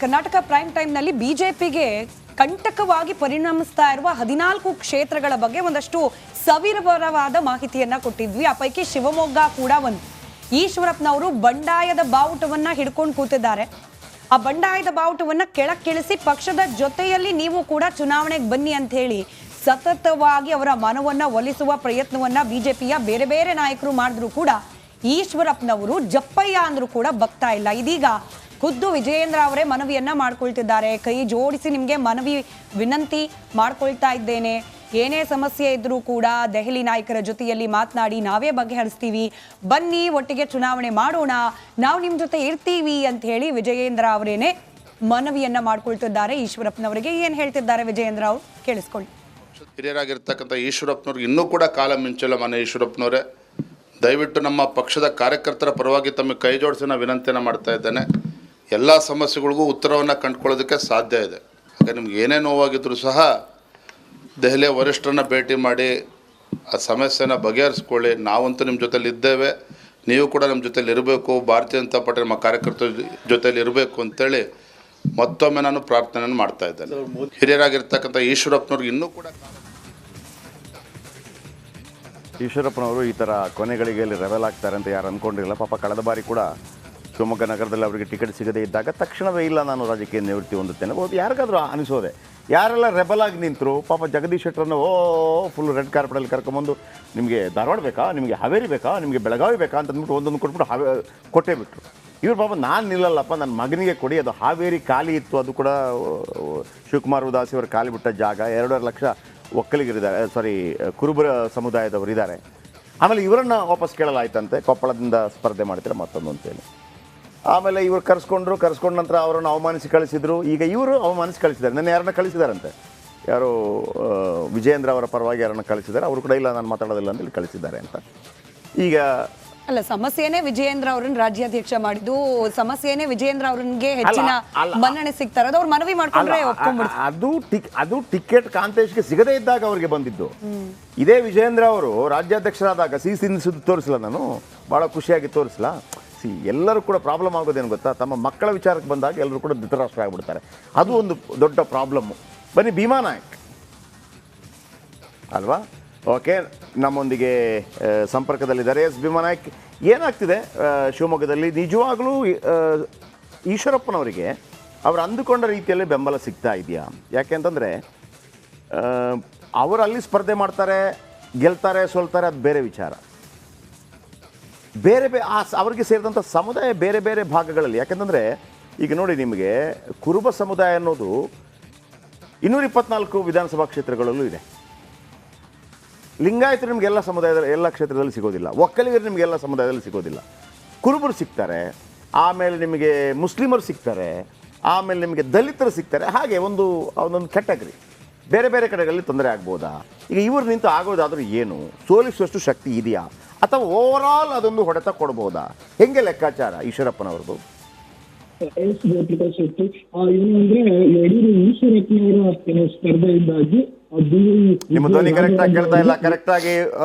Karnataka prime ಟೈಮ್ನಲ್ಲಿ ಬಿಜೆಪಿಗೆ ಕಂಟಕವಾಗಿ ಪರಿಣಮಿಸ್ತಾ ಇರುವ 14 ಕ್ಷೇತ್ರಗಳ ಬಗ್ಗೆ ಒಂದಷ್ಟು ಸವಿವರವಾದ ಮಾಹಿತಿಯನ್ನ ಕೊಟ್ಟಿದ್ವಿ. ಆ ಪೈಕಿ ಶಿವಮೊಗ್ಗ ಕೂಡ ಒಂದು. ಈಶ್ವರಪ್ಪನವರು ಬಂಡಾಯದ ಬಾವುಟವನ್ನ ಹಿಡ್ಕೊಂಡು ಕೂತಿದ್ದಾರೆ. ಆ ಬಂಡಾಯದ ಬಾವುಟವನ್ನ ಕೆಳಕ್ಕಿಳಿಸಿ ಪಕ್ಷದ ಜೊತೆಯಲ್ಲಿ ನೀವು ಕೂಡ ಚುನಾವಣೆಗೆ ಬನ್ನಿ ಅಂತ ಹೇಳಿ ಸತತವಾಗಿ ಅವರ ಮನವನ್ನ ಒಲಿಸುವ ಪ್ರಯತ್ನವನ್ನ ಬಿಜೆಪಿಯ ಬೇರೆ ಬೇರೆ ನಾಯಕರು ಮಾಡಿದ್ರು ಕೂಡ ಈಶ್ವರಪ್ಪನವರು ಜಪ್ಪಯ್ಯ ಅಂದ್ರೂ ಕೂಡ ಬಗ್ತಾ ಇಲ್ಲ. ಇದೀಗ ಖುದ್ದು ವಿಜಯೇಂದ್ರ ಅವರೇ ಮನವಿಯನ್ನ ಮಾಡ್ಕೊಳ್ತಿದ್ದಾರೆ. ಕೈ ಜೋಡಿಸಿ ನಿಮಗೆ ಮನವಿ ವಿನಂತಿ ಮಾಡ್ಕೊಳ್ತಾ ಇದ್ದೇನೆ, ಏನೇ ಸಮಸ್ಯೆ ಇದ್ರೂ ಕೂಡ ದೆಹಲಿ ನಾಯಕರ ಜೊತೆಯಲ್ಲಿ ಮಾತನಾಡಿ ನಾವೇ ಬಗೆಹರಿಸ್ತೀವಿ, ಬನ್ನಿ ಒಟ್ಟಿಗೆ ಚುನಾವಣೆ ಮಾಡೋಣ, ನಾವು ನಿಮ್ಮ ಜೊತೆ ಇರ್ತೀವಿ ಅಂತ ಹೇಳಿ ವಿಜಯೇಂದ್ರ ಅವರೇನೆ ಮನವಿಯನ್ನ ಮಾಡ್ಕೊಳ್ತಿದ್ದಾರೆ. ಈಶ್ವರಪ್ಪನವರಿಗೆ ಏನ್ ಹೇಳ್ತಿದ್ದಾರೆ ವಿಜಯೇಂದ್ರ ಅವರು ಕೇಳಿಸ್ಕೊಳ್ಳಿ. ಹಿರಿಯರಾಗಿರ್ತಕ್ಕಂಥ ಈಶ್ವರಪ್ಪನವ್ರಿಗೆ ಇನ್ನೂ ಕೂಡ ಕಾಲ ಮಿಂಚಲ್ಲ. ಮನೆ ಈಶ್ವರಪ್ಪನವರೇ, ದಯವಿಟ್ಟು ನಮ್ಮ ಪಕ್ಷದ ಕಾರ್ಯಕರ್ತರ ಪರವಾಗಿ ತಮಗೆ ಕೈ ಜೋಡಿಸಿನ ವಿನಂತಿಯನ್ನು ಮಾಡ್ತಾ ಇದ್ದೇನೆ. ಎಲ್ಲ ಸಮಸ್ಯೆಗಳಿಗೂ ಉತ್ತರವನ್ನು ಕಂಡುಕೊಳ್ಳೋದಕ್ಕೆ ಸಾಧ್ಯ ಇದೆ. ಹಾಗೆ ನಿಮ್ಗೆ ಏನೇ ನೋವಾಗಿದ್ದರೂ ಸಹ ದೆಹಲಿಯ ವರಿಷ್ಠರನ್ನ ಭೇಟಿ ಮಾಡಿ ಆ ಸಮಸ್ಯೆನ ಬಗೆಹರಿಸ್ಕೊಳ್ಳಿ. ನಾವಂತೂ ನಿಮ್ಮ ಜೊತೆಲಿ ಇದ್ದೇವೆ, ನೀವು ಕೂಡ ನಮ್ಮ ಜೊತೆಲಿ ಇರಬೇಕು, ಭಾರತೀಯ ಜನತಾ ಪಾರ್ಟಿ ನಮ್ಮ ಕಾರ್ಯಕರ್ತರ ಜೊತೆಲಿ ಇರಬೇಕು ಅಂತೇಳಿ ಮತ್ತೊಮ್ಮೆ ನಾನು ಪ್ರಾರ್ಥನೆಯನ್ನು ಮಾಡ್ತಾ ಇದ್ದೇನೆ. ಹಿರಿಯರಾಗಿರ್ತಕ್ಕಂಥ ಈಶ್ವರಪ್ಪನವ್ರಿಗೆ ಇನ್ನೂ ಕೂಡ ಈಶ್ವರಪ್ಪನವರು ಈ ಥರ ಕೊನೆಗಳಿಗೆಯಲ್ಲಿ ರೆವೆಲ್ ಆಗ್ತಾರೆ ಅಂತ ಯಾರು ಅಂದ್ಕೊಂಡಿರಲಿಲ್ಲ. ಪಾಪ ಕಳೆದ ಬಾರಿ ಕೂಡ ಶಿವಮೊಗ್ಗ ನಗರದಲ್ಲಿ ಅವರಿಗೆ ಟಿಕೆಟ್ ಸಿಗದೇ ಇದ್ದಾಗ ತಕ್ಷಣವೇ ಇಲ್ಲ ನಾನು ರಾಜಕೀಯ ನಿವೃತ್ತಿ ಹೊಂದುತ್ತೇನೆ ಬಹುದು ಯಾರಿಗಾದರೂ ಅನಿಸೋದೆ. ಯಾರೆಲ್ಲ ರೆಬಲ್ ಆಗಿ ನಿಂತರು ಪಾಪ ಜಗದೀಶ್ ಶೆಟ್ಟರನ್ನು ಫುಲ್ ರೆಡ್ ಕಾರ್ಪೆಟಲ್ಲಿ ಕರ್ಕೊಂಬಂದು ನಿಮಗೆ ಧಾರವಾಡ ಬೇಕಾ, ನಿಮಗೆ ಹಾವೇರಿ ಬೇಕಾ, ನಿಮಗೆ ಬೆಳಗಾವಿ ಬೇಕಾ ಅಂತಂದ್ಬಿಟ್ಟು ಒಂದೊಂದು ಕೊಟ್ಬಿಟ್ಟು ಕೊಟ್ಟೇ ಬಿಟ್ಟರು. ಇವ್ರು ಪಾಪ ನಾನು ನಿಲ್ಲಲ್ಲಪ್ಪ, ನನ್ನ ಮಗನಿಗೆ ಕೊಡಿ, ಅದು ಹಾವೇರಿ ಖಾಲಿ ಇತ್ತು, ಅದು ಕೂಡ ಶಿವಕುಮಾರ್ ಉದಾಸಿ ಅವರು ಖಾಲಿ ಬಿಟ್ಟ ಜಾಗ, 2.5 ಲಕ್ಷ ಒಕ್ಕಲಿಗರಿದ್ದಾರೆ, ಕುರುಬರ ಸಮುದಾಯದವರಿದ್ದಾರೆ. ಆಮೇಲೆ ಇವರನ್ನು ವಾಪಸ್ ಕೇಳಲಾಯ್ತಂತೆ, ಕೊಪ್ಪಳದಿಂದ ಸ್ಪರ್ಧೆ ಮಾಡ್ತೀರ ಮತ್ತೊಂದು ಅಂತೇಳಿ. ಆಮೇಲೆ ಇವರು ಕರ್ಸ್ಕೊಂಡ ನಂತರ ಅವರನ್ನು ಅವಮಾನಿಸಿ ಕಳಿಸಿದರು. ಈಗ ಇವರು ಅವಮಾನಿಸಿ ಕಳಿಸಿದ್ದಾರೆ. ನನ್ನ ಯಾರನ್ನ ಕಳಿಸಿದಾರಂತೆ, ಯಾರು ವಿಜಯೇಂದ್ರ ಅವರ ಪರವಾಗಿ ಯಾರನ್ನ ಕಳಿಸಿದ್ದಾರೆ, ಅವರು ಕೂಡ ಇಲ್ಲ ನಾನು ಮಾತಾಡೋದಿಲ್ಲ ಅಂತೇಳಿ ಕಳಿಸಿದ್ದಾರೆ ಅಂತ. ಈಗ ಅಲ್ಲ, ಸಮಸ್ಯೆನೇ ವಿಜಯೇಂದ್ರ ಅವ್ರನ್ನ ರಾಜ್ಯಾಧ್ಯಕ್ಷ ಮಾಡಿದ್ದು, ಸಮಸ್ಯೆನೇ ವಿಜಯೇಂದ್ರ ಅವ್ರಿಗೆ ಹೆಚ್ಚಿನ ಮನ್ನಣೆ ಸಿಗ್ತಾರೆ, ಅದು ಅವ್ರು ಮನವಿ ಮಾಡ್ಕೊಂಡ್ರೆ ಅದು ಟಿಕೆಟ್ ಕಾಂತೇಶ್ಗೆ ಸಿಗದೇ ಇದ್ದಾಗ ಅವ್ರಿಗೆ ಬಂದಿದ್ದು. ಇದೇ ವಿಜಯೇಂದ್ರ ಅವರು ರಾಜ್ಯಾಧ್ಯಕ್ಷರಾದಾಗ ಸಿದ್ದು ತೋರಿಸಲ್ಲ, ನಾನು ಭಾಳ ಖುಷಿಯಾಗಿ ತೋರಿಸಲ್ಲ. ಎಲ್ಲರೂ ಕೂಡ ಪ್ರಾಬ್ಲಮ್ ಆಗೋದೇನು ಗೊತ್ತಾ, ತಮ್ಮ ಮಕ್ಕಳ ವಿಚಾರಕ್ಕೆ ಬಂದಾಗ ಎಲ್ಲರೂ ಕೂಡ ಧೃತರಾಷ್ಟ್ರ ಆಗಿಬಿಡ್ತಾರೆ. ಅದು ಒಂದು ದೊಡ್ಡ ಪ್ರಾಬ್ಲಮ್ಮು. ಬನ್ನಿ ಭೀಮಾ ನಾಯಕ್ ಅಲ್ವಾ, ಓಕೆ, ನಮ್ಮೊಂದಿಗೆ ಸಂಪರ್ಕದಲ್ಲಿದ್ದಾರೆ. ಎಸ್ ಭೀಮಾ ನಾಯಕ್, ಏನಾಗ್ತಿದೆ ಶಿವಮೊಗ್ಗದಲ್ಲಿ? ನಿಜವಾಗಲೂ ಈಶ್ವರಪ್ಪನವರಿಗೆ ಅವರು ಅಂದುಕೊಂಡ ರೀತಿಯಲ್ಲಿ ಬೆಂಬಲ ಸಿಗ್ತಾ ಇದೆಯಾ? ಯಾಕೆಂತಂದರೆ ಅವರು ಅಲ್ಲಿ ಸ್ಪರ್ಧೆ ಮಾಡ್ತಾರೆ, ಗೆಲ್ತಾರೆ, ಸೋಲ್ತಾರೆ, ಅದು ಬೇರೆ ವಿಚಾರ. ಬೇರೆ ಅವರಿಗೆ ಸೇರಿದಂಥ ಸಮುದಾಯ ಬೇರೆ ಬೇರೆ ಭಾಗಗಳಲ್ಲಿ, ಯಾಕೆಂತಂದರೆ ಈಗ ನೋಡಿ, ನಿಮಗೆ ಕುರುಬ ಸಮುದಾಯ ಅನ್ನೋದು 224 ವಿಧಾನಸಭಾ ಕ್ಷೇತ್ರಗಳಲ್ಲೂ ಇದೆ. ಲಿಂಗಾಯತರು ನಿಮಗೆ ಎಲ್ಲ ಸಮುದಾಯದಲ್ಲಿ ಎಲ್ಲ ಕ್ಷೇತ್ರದಲ್ಲಿ ಸಿಗೋದಿಲ್ಲ, ಒಕ್ಕಲಿಗರು ನಿಮಗೆ ಎಲ್ಲ ಸಮುದಾಯದಲ್ಲಿ ಸಿಗೋದಿಲ್ಲ, ಕುರುಬರು ಸಿಗ್ತಾರೆ, ಆಮೇಲೆ ನಿಮಗೆ ಮುಸ್ಲಿಮರು ಸಿಗ್ತಾರೆ, ಆಮೇಲೆ ನಿಮಗೆ ದಲಿತರು ಸಿಗ್ತಾರೆ. ಹಾಗೆ ಒಂದೊಂದು ಕ್ಯಾಟಗರಿ ಬೇರೆ ಬೇರೆ ಕಡೆಗಳಲ್ಲಿ ತೊಂದರೆ ಆಗ್ಬೋದಾ? ಈಗ ಇವರು ನಿಂತು ಆಗೋದಾದರೂ ಏನು, ಸೋಲಿಸುವಷ್ಟು ಶಕ್ತಿ ಇದೆಯಾ, ಅಥವಾ ಓವರಾಲ್ ಅದೊಂದು ಹೊಡೆತ ಕೊಡ್ಬೋದಾ? ಹೆಂಗೆ ಲೆಕ್ಕಾಚಾರ ಈಶ್ವರಪ್ಪನವ್ರದ್ದು? ನಿಮ್ಮ ಧ್ವನಿ ಕರೆಕ್ಟಾಗಿ ಕೇಳ್ತಾ ಇಲ್ಲ. ಕರೆಕ್ಟಾಗಿ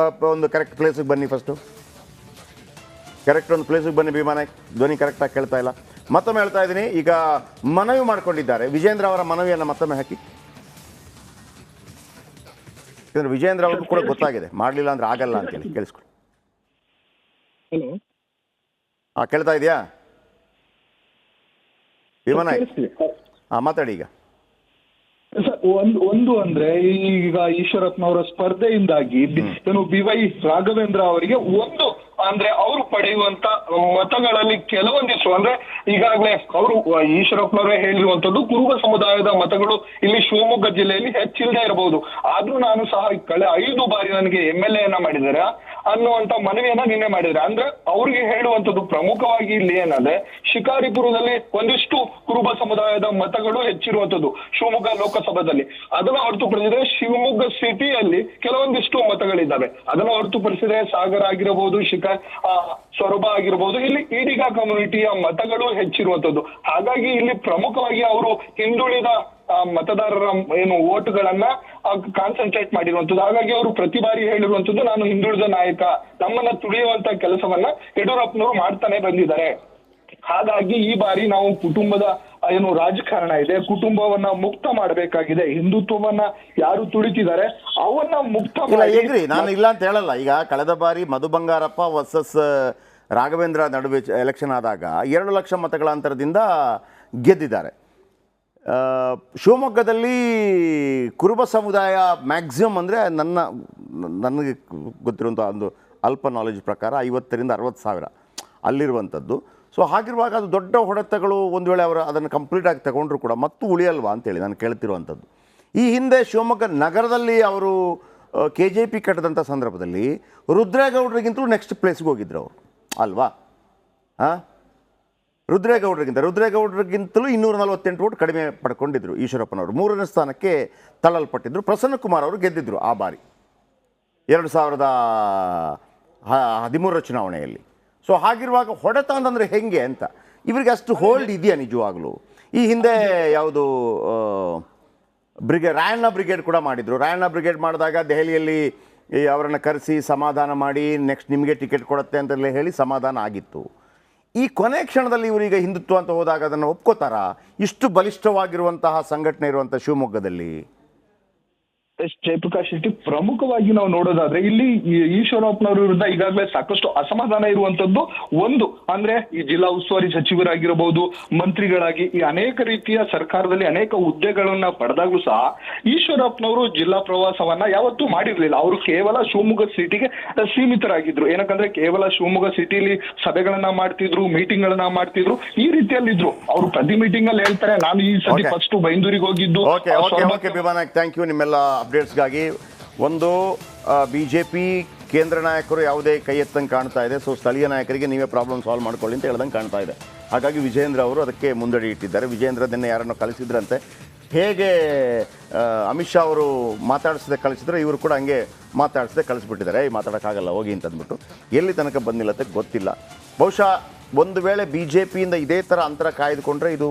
ಒಂದು ಕರೆಕ್ಟ್ ಪ್ಲೇಸಿಗೆ ಬನ್ನಿ, ಫಸ್ಟು ಕರೆಕ್ಟ್ ಒಂದು ಪ್ಲೇಸಿಗೆ ಬನ್ನಿ ಭೀಮಾ ನಾಯಕ್, ಧ್ವನಿ ಕರೆಕ್ಟಾಗಿ ಕೇಳ್ತಾ ಇಲ್ಲ. ಮತ್ತೊಮ್ಮೆ ಹೇಳ್ತಾ ಇದ್ದೀನಿ, ಈಗ ಮನವಿ ಮಾಡ್ಕೊಂಡಿದ್ದಾರೆ ವಿಜಯೇಂದ್ರ ಅವರ ಮನವಿಯನ್ನು ಮತ್ತೊಮ್ಮೆ ಹಾಕಿ. ಯಾಕಂದರೆ ವಿಜಯೇಂದ್ರ ಅವ್ರಿಗೂ ಕೂಡ ಗೊತ್ತಾಗಿದೆ ಮಾಡಲಿಲ್ಲ ಅಂದ್ರೆ ಆಗಲ್ಲ ಅಂತೇಳಿ. ಕೇಳಿಸ್ಕೊಳ್ಳಿ. ಹಲೋ, ಕೇಳ್ತಾ ಇದೆಯಾ ಭೀಮಾ ನಾಯಕ್? ಮಾತಾಡಿ ಈಗ. ಒಂದು ಅಂದ್ರೆ ಈಗ ಈಶ್ವರಪ್ಪನವರ ಸ್ಪರ್ಧೆಯಿಂದಾಗಿ ಏನು BY ರಾಘವೇಂದ್ರ ಅವರಿಗೆ ಒಂದು ಅಂದ್ರೆ ಅವರು ಪಡೆಯುವಂತ ಮತಗಳಲ್ಲಿ ಕೆಲವೊಂದಿಷ್ಟು ಅಂದ್ರೆ ಈಗಾಗಲೇ ಅವರು ಈಶ್ವರಪ್ಪನವರೇ ಹೇಳಿರುವಂತದ್ದು ಕುರುಬ ಸಮುದಾಯದ ಮತಗಳು ಇಲ್ಲಿ ಶಿವಮೊಗ್ಗ ಜಿಲ್ಲೆಯಲ್ಲಿ ಹೆಚ್ಚಿಲ್ಲದೆ ಇರಬಹುದು, ಆದ್ರೂ ನಾನು ಸಹ ಕಳೆ 5 ಬಾರಿ ನನಗೆ MLA ಮಾಡಿದ್ದಾರೆ ಅನ್ನುವಂತ ಮನವಿಯನ್ನ ನಿನ್ನೆ ಮಾಡಿದ್ರೆ. ಅಂದ್ರೆ ಅವ್ರಿಗೆ ಹೇಳುವಂತದ್ದು ಪ್ರಮುಖವಾಗಿ ಇಲ್ಲಿ ಏನಂದ್ರೆ ಶಿಕಾರಿಪುರದಲ್ಲಿ ಒಂದಿಷ್ಟು ಕುರುಬ ಸಮುದಾಯದ ಮತಗಳು ಹೆಚ್ಚಿರುವಂತದ್ದು ಶಿವಮೊಗ್ಗ ಲೋಕಸಭಾದಲ್ಲಿ. ಅದನ್ನ ಹೊರತುಪಡಿಸಿದ್ರೆ ಶಿವಮೊಗ್ಗ ಸಿಟಿಯಲ್ಲಿ ಕೆಲವೊಂದಿಷ್ಟು ಮತಗಳಿದ್ದಾವೆ. ಅದನ್ನ ಹೊರತುಪಡಿಸಿದ್ರೆ ಸಾಗರ ಆಗಿರಬಹುದು, ಸೊರಬ ಆಗಿರ್ಬೋದು, ಇಲ್ಲಿ ಈಡಿಗ ಕಮ್ಯುನಿಟಿಯ ಮತಗಳು ಹೆಚ್ಚಿರುವಂತದ್ದು. ಹಾಗಾಗಿ ಇಲ್ಲಿ ಪ್ರಮುಖವಾಗಿ ಅವರು ಹಿಂದುಳಿದ ಮತದಾರರ ಏನು ವೋಟ್ಗಳನ್ನ ಕಾನ್ಸಂಟ್ರೇಟ್ ಮಾಡಿರುವಂತದ್ದು. ಹಾಗಾಗಿ ಅವರು ಪ್ರತಿ ಬಾರಿ ಹೇಳಿರುವಂತದ್ದು, ನಾನು ಹಿಂದುಳಿದ ನಾಯಕ, ನಮ್ಮನ್ನ ತುಳಿಯುವಂತ ಕೆಲಸವನ್ನ ಯಡಿಯೂರಪ್ಪನವರು ಮಾಡ್ತಾನೆ ಬಂದಿದ್ದಾರೆ. ಹಾಗಾಗಿ ಈ ಬಾರಿ ನಾವು ಕುಟುಂಬದ ಏನು ರಾಜಕಾರಣ ಇದೆ, ಕುಟುಂಬವನ್ನ ಮುಕ್ತ ಮಾಡಬೇಕಾಗಿದೆ, ಹಿಂದುತ್ವವನ್ನ ಯಾರು ತುಳಿತಿದ್ದಾರೆ ಅವನ್ನ ಮುಕ್ತ ಇಲ್ಲ ಮಾಡಿ ಎಗ್ರಿ, ನಾನು ಇಲ್ಲ ಅಂತ ಹೇಳಲ್ಲ. ಈಗ ಕಳೆದ ಬಾರಿ ಮಧು ಬಂಗಾರಪ್ಪ ವರ್ಸಸ್ ರಾಘವೇಂದ್ರ ನಡುವೆ ಎಲೆಕ್ಷನ್ ಆದಾಗ 2 ಲಕ್ಷ ಮತಗಳ ಅಂತರದಿಂದ ಗೆದ್ದಿದ್ದಾರೆ. ಶಿವಮೊಗ್ಗದಲ್ಲಿ ಕುರುಬ ಸಮುದಾಯ ಮ್ಯಾಕ್ಸಿಮಮ್ ಅಂದರೆ ನನಗೆ ಗೊತ್ತಿರುವಂಥ ಒಂದು ಅಲ್ಪ ನಾಲೆಜ್ ಪ್ರಕಾರ 50,000 to 60,000 ಅಲ್ಲಿರುವಂಥದ್ದು. ಸೊ ಹಾಗಿರುವಾಗ ಅದು ದೊಡ್ಡ ಹೊಡೆತಗಳು ಒಂದು ವೇಳೆ ಅವರು ಅದನ್ನು ಕಂಪ್ಲೀಟಾಗಿ ತಗೊಂಡ್ರು ಕೂಡ ಮತ್ತು ಉಳಿಯಲ್ವಾ ಅಂತೇಳಿ ನಾನು ಕೇಳ್ತಿರುವಂಥದ್ದು. ಈ ಹಿಂದೆ ಶಿವಮೊಗ್ಗ ನಗರದಲ್ಲಿ ಅವರು KJP ಕಟ್ಟದಂಥ ಸಂದರ್ಭದಲ್ಲಿ ರುದ್ರೇಗೌಡರಿಗಿಂತಲೂ ನೆಕ್ಸ್ಟ್ ಪ್ಲೇಸ್ಗೆ ಹೋಗಿದ್ರು ಅವರು ಅಲ್ವಾ? ಹಾಂ, ರುದ್ರೇಗೌಡರಿಗಿಂತಲೂ 248 ವೋಟ್ ಕಡಿಮೆ ಪಡ್ಕೊಂಡಿದ್ರು ಈಶ್ವರಪ್ಪನವರು. 3ನೇ ಸ್ಥಾನಕ್ಕೆ ತಳ್ಳಲ್ಪಟ್ಟಿದ್ದರು. ಪ್ರಸನ್ನ ಕುಮಾರ್ ಅವರು ಗೆದ್ದಿದ್ರು ಆ ಬಾರಿ 2013 ಚುನಾವಣೆಯಲ್ಲಿ. ಸೊ ಹಾಗಿರುವಾಗ ಹೊಡೆತ ಅಂತಂದರೆ ಹೆಂಗೆ ಅಂತ ಇವರಿಗೆ ಅಷ್ಟು ಹೋಲ್ಡ್ ಇದೆಯಾ ನಿಜವಾಗಲೂ? ಈ ಹಿಂದೆ ಯಾವುದು ರಾಯಣ್ಣ ಬ್ರಿಗೇಡ್ ಕೂಡ ಮಾಡಿದರು. ರಾಯಣ್ಣ ಬ್ರಿಗೇಡ್ ಮಾಡಿದಾಗ ದೆಹಲಿಯಲ್ಲಿ ಅವರನ್ನು ಕರೆಸಿ ಸಮಾಧಾನ ಮಾಡಿ ನೆಕ್ಸ್ಟ್ ನಿಮಗೆ ಟಿಕೆಟ್ ಕೊಡುತ್ತೆ ಅಂತೆಲ್ಲ ಹೇಳಿ ಸಮಾಧಾನ ಆಗಿತ್ತು. ಈ ಕೊನೆ ಕ್ಷಣದಲ್ಲಿ ಇವರೀಗ ಹಿಂದುತ್ವ ಅಂತ ಹೋದಾಗ ಅದನ್ನು ಒಪ್ಕೋತಾರಾ? ಇಷ್ಟು ಬಲಿಷ್ಠವಾಗಿರುವಂತಹ ಸಂಘಟನೆ ಇರುವಂಥ ಶಿವಮೊಗ್ಗದಲ್ಲಿ ಎಸ್ ಜಯಪ್ರಕಾಶ್ ಶೆಟ್ಟಿ, ಪ್ರಮುಖವಾಗಿ ನಾವು ನೋಡೋದಾದ್ರೆ ಇಲ್ಲಿ ಈಶ್ವರಪ್ಪನವರ ವಿರುದ್ಧ ಈಗಾಗಲೇ ಸಾಕಷ್ಟು ಅಸಮಾಧಾನ ಇರುವಂತದ್ದು ಒಂದು ಅಂದ್ರೆ ಈ ಜಿಲ್ಲಾ ಉಸ್ತುವಾರಿ ಸಚಿವರಾಗಿರಬಹುದು, ಮಂತ್ರಿಗಳಾಗಿ ಈ ಅನೇಕ ರೀತಿಯ ಸರ್ಕಾರದಲ್ಲಿ ಅನೇಕ ಹುದ್ದೆಗಳನ್ನ ಪಡೆದಾಗ್ಲೂ ಸಹ ಈಶ್ವರಪ್ಪನವರು ಜಿಲ್ಲಾ ಪ್ರವಾಸವನ್ನ ಯಾವತ್ತೂ ಮಾಡಿರ್ಲಿಲ್ಲ. ಅವರು ಕೇವಲ ಶಿವಮೊಗ್ಗ ಸಿಟಿಗೆ ಸೀಮಿತರಾಗಿದ್ರು. ಏನಕ್ಕಂದ್ರೆ ಕೇವಲ ಶಿವಮೊಗ್ಗ ಸಿಟಿಲಿ ಸಭೆಗಳನ್ನ ಮಾಡ್ತಿದ್ರು, ಮೀಟಿಂಗ್ ಗಳನ್ನ ಮಾಡ್ತಿದ್ರು, ಈ ರೀತಿಯಲ್ಲಿ ಇದ್ರು. ಅವರು ಪ್ರತಿ ಮೀಟಿಂಗ್ ಅಲ್ಲಿ ಹೇಳ್ತಾರೆ ನಾನು ಈ ಸತಿ ಫಸ್ಟ್ ಬೈಂದೂರಿಗೆ ಹೋಗಿದ್ದು. ಥ್ಯಾಂಕ್ ಯು ನಿಮ್ಮೆಲ್ಲ ಅಪ್ಡೇಟ್ಸ್ಗಾಗಿ. ಒಂದು BJP ಕೇಂದ್ರ ನಾಯಕರು ಯಾವುದೇ ಕೈ ಎತ್ತಂಗೆ ಕಾಣ್ತಾ ಇದೆ. ಸೊ ಸ್ಥಳೀಯ ನಾಯಕರಿಗೆ ನೀವೇ ಪ್ರಾಬ್ಲಮ್ ಸಾಲ್ವ್ ಮಾಡ್ಕೊಳ್ಳಿ ಅಂತ ಹೇಳ್ದಂಗೆ ಕಾಣ್ತಾ ಇದೆ. ಹಾಗಾಗಿ ವಿಜೇಂದ್ರ ಅವರು ಅದಕ್ಕೆ ಮುಂದಡಿ ಇಟ್ಟಿದ್ದಾರೆ. ವಿಜೇಂದ್ರ ನಿನ್ನೆ ಯಾರನ್ನು ಕಳಿಸಿದ್ರಂತೆ. ಹೇಗೆ ಅಮಿತ್ ಶಾ ಅವರು ಮಾತಾಡಿಸದೆ ಕಳಿಸಿದ್ರೆ ಇವರು ಕೂಡ ಹಂಗೆ ಮಾತಾಡಿಸದೆ ಕಳಿಸ್ಬಿಟ್ಟಿದ್ದಾರೆ. ಮಾತಾಡೋಕ್ಕಾಗಲ್ಲ ಹೋಗಿ ಅಂತಂದ್ಬಿಟ್ಟು ಎಲ್ಲಿ ತನಕ ಬಂದಿಲ್ಲತ್ತೆ ಗೊತ್ತಿಲ್ಲ. ಬಹುಶಃ ಒಂದು ವೇಳೆ BJPಯಿಂದ ಇದೇ ಥರ ಅಂತರ ಕಾಯ್ದುಕೊಂಡ್ರೆ ಇದು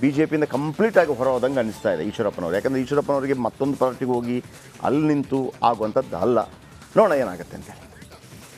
BJPಯಿಂದ ಕಂಪ್ಲೀಟಾಗಿ ಹೊರ ಹೋದಂಗೆ ಅನ್ನಿಸ್ತಾ ಇದೆ ಈಶ್ವರಪ್ಪನವರು. ಯಾಕಂದರೆ ಈಶ್ವರಪ್ಪನವರಿಗೆ ಮತ್ತೊಂದು ಪಾರ್ಟಿಗೆ ಹೋಗಿ ಅಲ್ಲಿ ನಿಂತು ಆಗುವಂಥದ್ದು ಅಲ್ಲ. ನೋಡೋಣ ಏನಾಗುತ್ತೆ ಅಂತೇಳಿ.